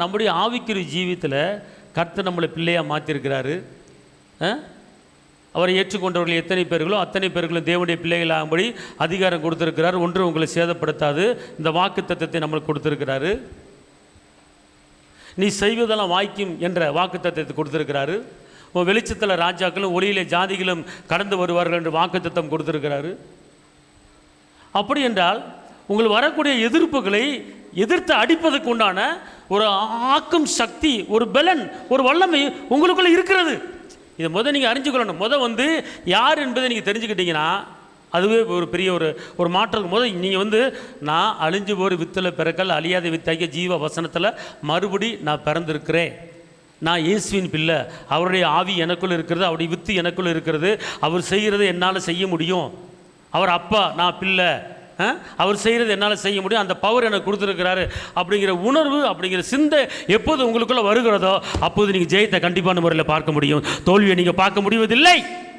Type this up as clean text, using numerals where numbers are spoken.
நம்முடைய ஆவிக்குரிய ஜீவியத்தில் கர்த்தர் நம்மளை பிள்ளையாக மாற்றிருக்கிறாரு. அவரை ஏற்றுக்கொண்டவர்கள் எத்தனை பேர்களோ அத்தனை பேர்களும் தேவனுடைய பிள்ளைகளாகும்படி அதிகாரம் கொடுத்துருக்கிறார். ஒன்று உங்களை சேதப்படுத்தாது இந்த வாக்கு தத்தத்தை நம்மளுக்கு கொடுத்துருக்கிறாரு. நீ செய்வதெல்லாம் வாய்க்கும் என்ற வாக்கு தத்தத்தை கொடுத்துருக்கிறாரு. வெளிச்சத்தில் ராஜாக்களும் ஒளியிலே ஜாதிகளும் கடந்து வருவார்கள் என்று வாக்கு தத்தம் கொடுத்துருக்கிறாரு. அப்படி என்றால் உங்கள் வரக்கூடிய எதிர்ப்புகளை எதிர்த்து அடிப்பதற்கு உண்டான ஒரு ஆக்கும் சக்தி, ஒரு பலன், ஒரு வல்லமை உங்களுக்குள்ளே இருக்கிறது. இதை நீங்கள் அறிஞ்சுக்கொள்ளணும். யார் என்பதை நீங்கள் தெரிஞ்சுக்கிட்டீங்கன்னா அதுவே ஒரு பெரிய ஒரு மாற்றம். நீங்கள் நான் அழிஞ்சு போகிற வித்தில் பிறக்கல் அழியாத வித்தாகிய ஜீவ வசனத்தில் மறுபடி நான் பிறந்திருக்கிறேன். நான் இயேசுவின் பிள்ளை. அவருடைய ஆவி எனக்குள்ளே இருக்கிறது, அவருடைய வித்து எனக்குள்ளே இருக்கிறது. அவர் செய்கிறதை என்னால் செய்ய முடியும். அவர் அப்பா, நான் பிள்ளை. அவர் செய்கிறது என்னால் செய்ய முடியும். அந்த பவர் எனக்கு கொடுத்துருக்கிறாரு அப்படிங்கிற உணர்வு, அப்படிங்கிற சிந்தை எப்போது உங்களுக்குள்ளே வருகிறதோ அப்போது நீங்கள் ஜெயத்தை கண்டிப்பான முறையில் பார்க்க முடியும். தோல்வியை நீங்கள் பார்க்க முடிவதில்லை.